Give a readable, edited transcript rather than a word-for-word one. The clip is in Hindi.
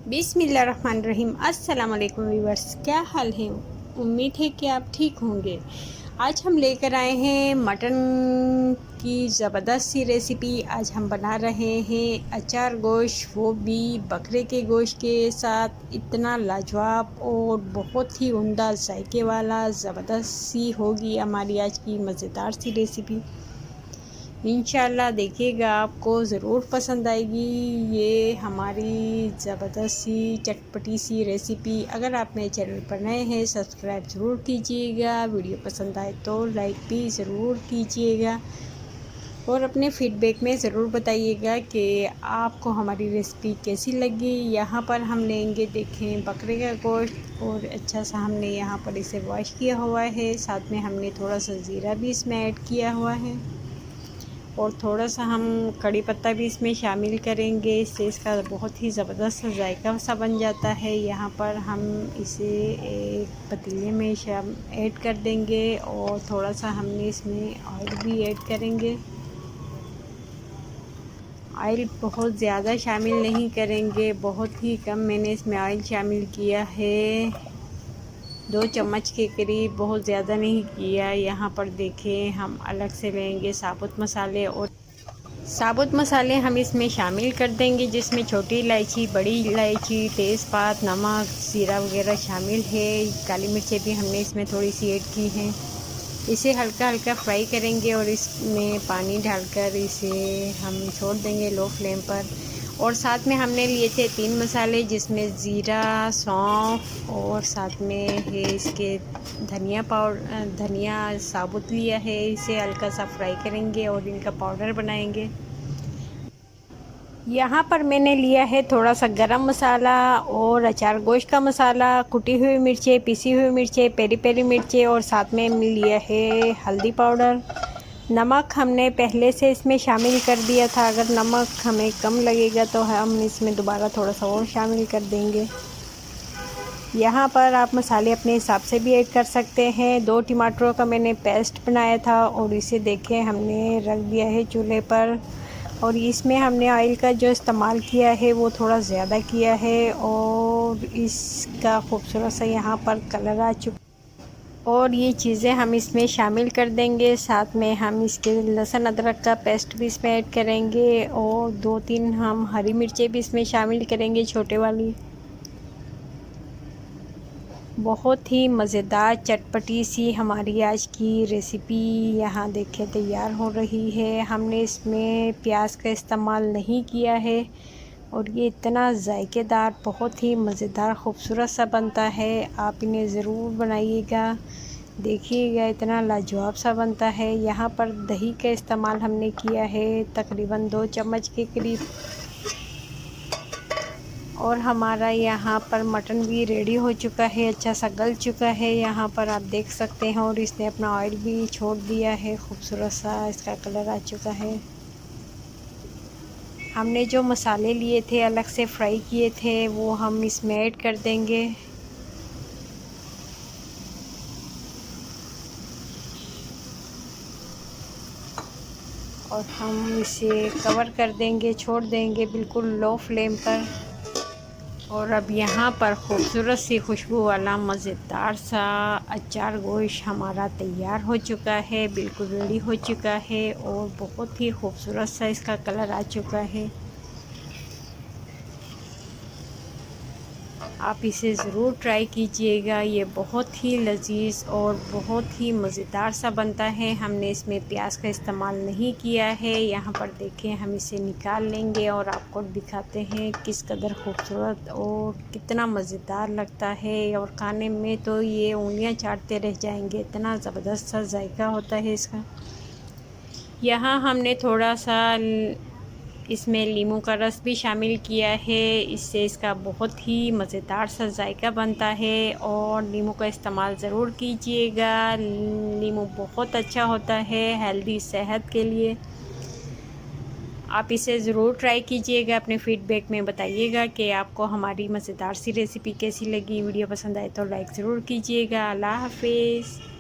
बिस्मिल्लाहिर्रहमानिर्रहीम। अस्सलाम वालेकुम व्यूअर्स, क्या हाल है। उम्मीद है कि आप ठीक होंगे। आज हम लेकर आए हैं मटन की ज़बरदस्त सी रेसिपी। आज हम बना रहे हैं अचार गोश्त, वो भी बकरे के गोश्त के साथ। इतना लाजवाब और बहुत ही उम्दा जायके वाला ज़बरदस्त सी होगी हमारी आज की मज़ेदार सी रेसिपी। इंशाल्लाह देखिएगा, आपको ज़रूर पसंद आएगी ये हमारी ज़बरदस्त सी चटपटी सी रेसिपी। अगर आप मेरे चैनल पर नए हैं, सब्सक्राइब ज़रूर कीजिएगा। वीडियो पसंद आए तो लाइक भी ज़रूर कीजिएगा और अपने फीडबैक में ज़रूर बताइएगा कि आपको हमारी रेसिपी कैसी लगी। यहाँ पर हम लेंगे, देखें, बकरे का गोश्त और अच्छा सा हमने यहाँ पर इसे वॉश किया हुआ है। साथ में हमने थोड़ा सा ज़ीरा भी इसमें ऐड किया हुआ है और थोड़ा सा हम कड़ी पत्ता भी इसमें शामिल करेंगे। इससे इसका बहुत ही ज़बरदस्त जायका सा बन जाता है। यहाँ पर हम इसे एक पतीले में ऐड कर देंगे और थोड़ा सा हमने इसमें ऑयल भी ऐड करेंगे। ऑयल बहुत ज़्यादा शामिल नहीं करेंगे, बहुत ही कम मैंने इसमें ऑयल शामिल किया है, 2 चम्मच के करीब, बहुत ज़्यादा नहीं किया। यहाँ पर देखें, हम अलग से लेंगे साबुत मसाले और साबुत मसाले हम इसमें शामिल कर देंगे, जिसमें छोटी इलायची, बड़ी इलायची, तेज़पात, नमक, ज़ीरा वगैरह शामिल है। काली मिर्चें भी हमने इसमें थोड़ी सी ऐड की हैं। इसे हल्का हल्का फ्राई करेंगे और इसमें पानी डालकर इसे हम छोड़ देंगे लो फ्लेम पर। और साथ में हमने लिए थे 3 मसाले, जिसमें ज़ीरा, सौंफ और साथ में है इसके धनिया साबुत लिया है। इसे हल्का सा फ्राई करेंगे और इनका पाउडर बनाएंगे। यहाँ पर मैंने लिया है थोड़ा सा गरम मसाला और अचार गोश्त का मसाला, कुटी हुई मिर्चें, पिसी हुई मिर्चें, पेरी पेरी मिर्चें और साथ में लिया है हल्दी पाउडर। नमक हमने पहले से इसमें शामिल कर दिया था। अगर नमक हमें कम लगेगा तो हम इसमें दोबारा थोड़ा सा और शामिल कर देंगे। यहाँ पर आप मसाले अपने हिसाब से भी ऐड कर सकते हैं। 2 टमाटरों का मैंने पेस्ट बनाया था और इसे देखें हमने रख दिया है चूल्हे पर। और इसमें हमने ऑयल का जो इस्तेमाल किया है वो थोड़ा ज़्यादा किया है और इसका खूबसूरत सा यहाँ पर कलर आ चुका। और ये चीज़ें हम इसमें शामिल कर देंगे। साथ में हम इसके लहसुन अदरक का पेस्ट भी इसमें ऐड करेंगे और 2-3 हम हरी मिर्चें भी इसमें शामिल करेंगे, छोटे वाली। बहुत ही मज़ेदार चटपटी सी हमारी आज की रेसिपी यहाँ देखें तैयार हो रही है। हमने इसमें प्याज का इस्तेमाल नहीं किया है और ये इतना जायकेदार, बहुत ही मज़ेदार खूबसूरत सा बनता है। आप इन्हें ज़रूर बनाइएगा, देखिएगा इतना लाजवाब सा बनता है। यहाँ पर दही का इस्तेमाल हमने किया है तकरीबन 2 चम्मच के करीब। और हमारा यहाँ पर मटन भी रेडी हो चुका है, अच्छा सा गल चुका है, यहाँ पर आप देख सकते हैं। और इसने अपना ऑयल भी छोड़ दिया है, खूबसूरत सा इसका कलर आ चुका है। हमने जो मसाले लिए थे, अलग से फ्राई किए थे, वो हम इसमें ऐड कर देंगे। और हम इसे कवर कर देंगे, छोड़ देंगे बिल्कुल लो फ्लेम पर। और अब यहाँ पर खूबसूरत सी खुशबू वाला मज़ेदार सा अचार गोश्त हमारा तैयार हो चुका है, बिल्कुल रेडी हो चुका है और बहुत ही खूबसूरत सा इसका कलर आ चुका है। आप इसे ज़रूर ट्राई कीजिएगा, ये बहुत ही लजीज और बहुत ही मज़ेदार सा बनता है। हमने इसमें प्याज का इस्तेमाल नहीं किया है। यहाँ पर देखें, हम इसे निकाल लेंगे और आपको दिखाते हैं किस कदर खूबसूरत और कितना मज़ेदार लगता है। और खाने में तो ये उंगलियां चाटते रह जाएंगे, इतना ज़बरदस्त सा जायका होता है इसका। यहाँ हमने थोड़ा सा इसमें नींबू का रस भी शामिल किया है, इससे इसका बहुत ही मज़ेदार सा जायका बनता है। और नींबू का इस्तेमाल ज़रूर कीजिएगा, नींबू बहुत अच्छा होता है हेल्दी सेहत के लिए। आप इसे ज़रूर ट्राई कीजिएगा, अपने फीडबैक में बताइएगा कि आपको हमारी मज़ेदार सी रेसिपी कैसी लगी। वीडियो पसंद आए तो लाइक ज़रूर कीजिएगा। अल्लाह हाफिज़।